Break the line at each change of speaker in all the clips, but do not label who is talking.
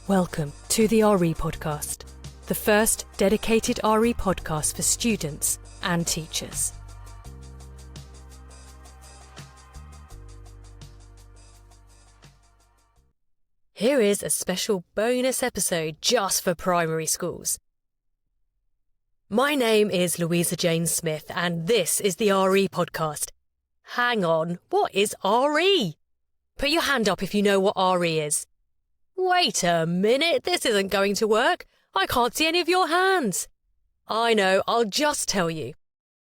Welcome to the RE Podcast, the first dedicated RE podcast for students and teachers. Here is a special bonus episode just for primary schools. My name is Louisa Jane Smith and this is the RE Podcast. Hang on, what is RE? Put your hand up if you know what RE is. Wait a minute, this isn't going to work. I can't see any of your hands. I know, I'll just tell you.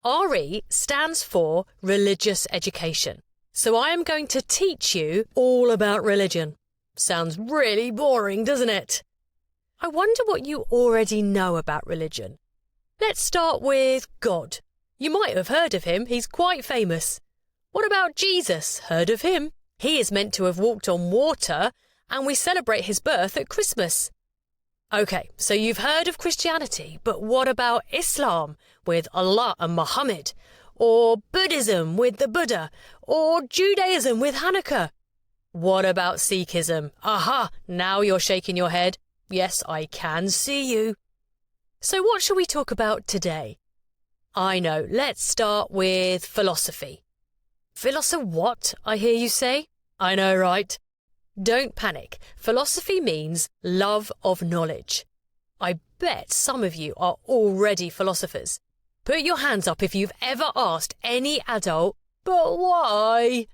RE stands for Religious Education. So I am going to teach you all about religion. Sounds really boring, doesn't it? I wonder what you already know about religion. Let's start with God. You might have heard of him, he's quite famous. What about Jesus? Heard of him? He is meant to have walked on water, and we celebrate his birth at Christmas. OK, so you've heard of Christianity, but what about Islam with Allah and Muhammad? Or Buddhism with the Buddha? Or Judaism with Hanukkah? What about Sikhism? Aha, now you're shaking your head. Yes, I can see you. So what shall we talk about today? I know, let's start with philosophy. Philosophy what, I hear you say? I know, right? Don't panic. Philosophy means love of knowledge. I bet some of you are already philosophers. Put your hands up if you've ever asked any adult, but why?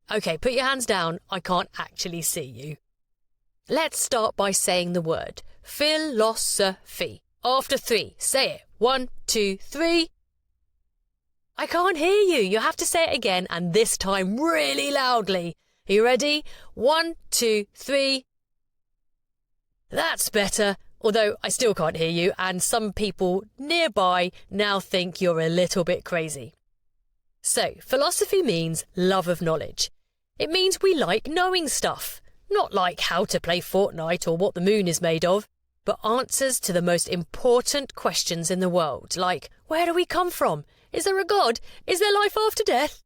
OK, put your hands down. I can't actually see you. Let's start by saying the word philosophy. After 3, say it. 1, 2, 3. I can't hear you. You have to say it again, and this time really loudly. Are you ready? 1, 2, 3. That's better, although I still can't hear you, and some people nearby now think you're a little bit crazy. So, philosophy means love of knowledge. It means we like knowing stuff, not like how to play Fortnite or what the moon is made of, but answers to the most important questions in the world, like where do we come from? Is there a God? Is there life after death?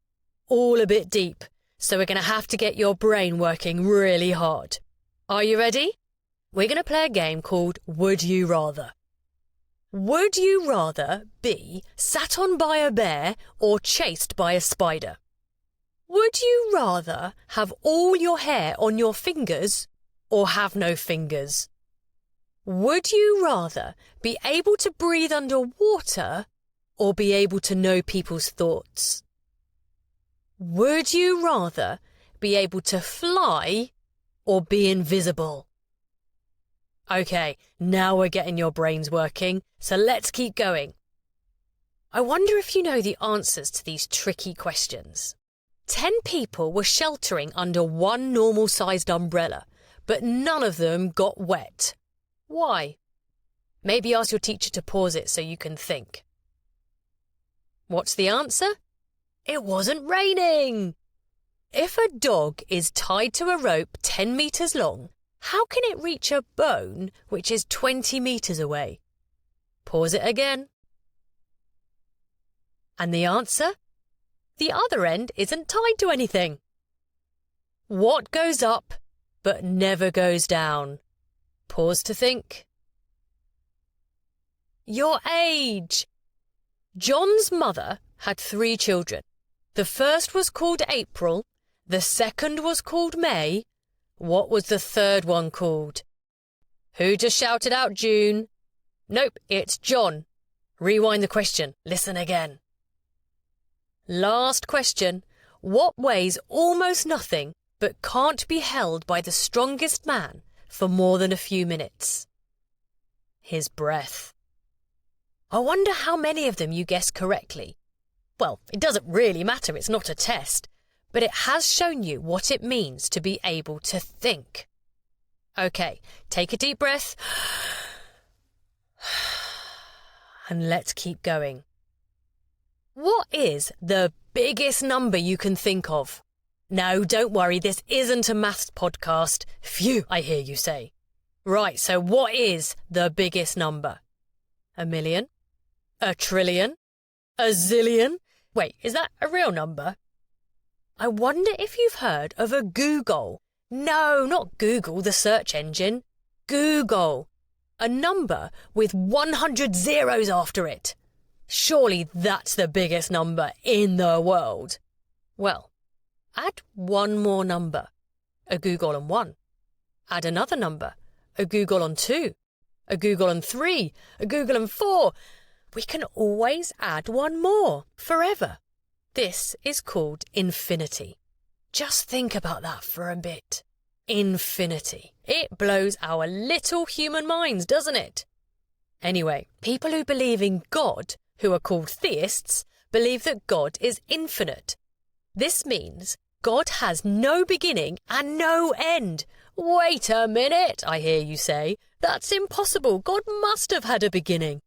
All a bit deep. So we're going to have to get your brain working really hard. Are you ready? We're going to play a game called Would You Rather. Would you rather be sat on by a bear or chased by a spider? Would you rather have all your hair on your fingers or have no fingers? Would you rather be able to breathe underwater or be able to know people's thoughts? Would you rather be able to fly or be invisible? OK, now we're getting your brains working, so let's keep going. I wonder if you know the answers to these tricky questions. 10 people were sheltering under one normal-sized umbrella, but none of them got wet. Why? Maybe ask your teacher to pause it so you can think. What's the answer? It wasn't raining! If a dog is tied to a rope 10 metres long, how can it reach a bone which is 20 metres away? Pause it again. And the answer? The other end isn't tied to anything. What goes up but never goes down? Pause to think. Your age! John's mother had 3 children. The first was called April, the second was called May. What was the third one called? Who just shouted out June? Nope, it's John. Rewind the question. Listen again. Last question. What weighs almost nothing but can't be held by the strongest man for more than a few minutes? His breath. I wonder how many of them you guessed correctly. Well, it doesn't really matter, it's not a test, but it has shown you what it means to be able to think. OK, take a deep breath. And let's keep going. What is the biggest number you can think of? No, don't worry, this isn't a maths podcast. Phew, I hear you say. Right, so what is the biggest number? 1 million? 1 trillion? 1 zillion? Wait, is that a real number? I wonder if you've heard of a Google. No, not Google, the search engine. Google. A number with 100 zeros after it. Surely that's the biggest number in the world. Well, add one more number, a Google on 1. Add another number, a Google on 2, a Google on 3, a Google on 4. We can always add one more, forever. This is called infinity. Just think about that for a bit. Infinity. It blows our little human minds, doesn't it? Anyway, people who believe in God, who are called theists, believe that God is infinite. This means God has no beginning and no end. Wait a minute, I hear you say. That's impossible. God must have had a beginning.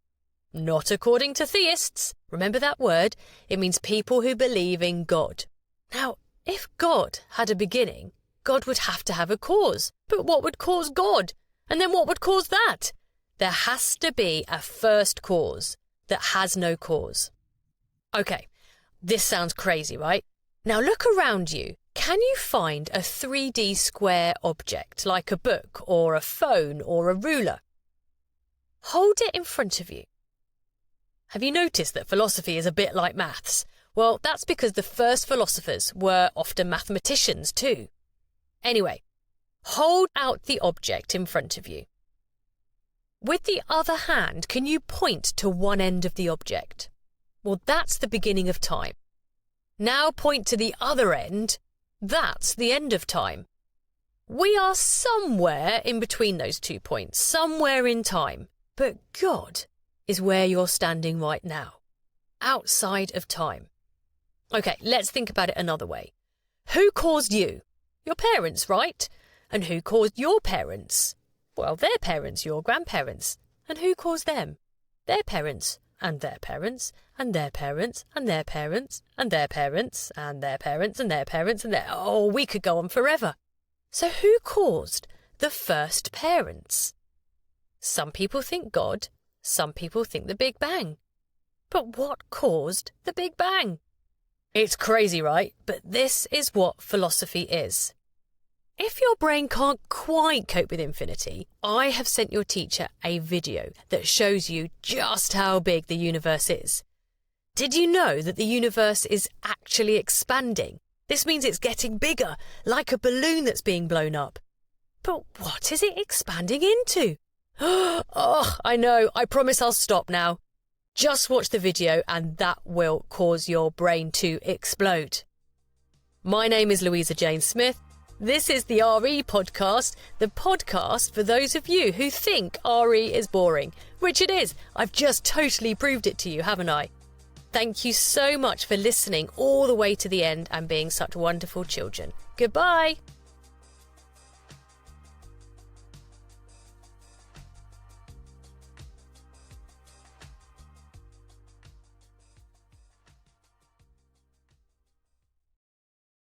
Not according to theists. Remember that word? It means people who believe in God. Now, if God had a beginning, God would have to have a cause. But what would cause God? And then what would cause that? There has to be a first cause that has no cause. Okay, this sounds crazy, right? Now look around you. Can you find a 3D square object like a book or a phone or a ruler? Hold it in front of you. Have you noticed that philosophy is a bit like maths? Well, that's because the first philosophers were often mathematicians too. Anyway, hold out the object in front of you. With the other hand, can you point to one end of the object? Well, that's the beginning of time. Now point to the other end. That's the end of time. We are somewhere in between those 2 points, somewhere in time. But God is where you're standing right now, outside of time. Okay, let's think about it another way. Who caused you? Your parents, right? And who caused your parents? Well, their parents, your grandparents. And who caused them? Their parents, and their parents, and their parents, and their parents, and their parents, and their parents, and their parents, and their... Oh, we could go on forever. So who caused the first parents? Some people think God, some people think the Big Bang. But what caused the Big Bang? It's crazy, right? But this is what philosophy is. If your brain can't quite cope with infinity, I have sent your teacher a video that shows you just how big the universe is. Did you know that the universe is actually expanding? This means it's getting bigger, like a balloon that's being blown up. But what is it expanding into? Oh, I know. I promise I'll stop now. Just watch the video and that will cause your brain to explode. My name is Louisa Jane Smith. This is the RE podcast, the podcast for those of you who think RE is boring, which it is. I've just totally proved it to you, haven't I? Thank you so much for listening all the way to the end and being such wonderful children. Goodbye.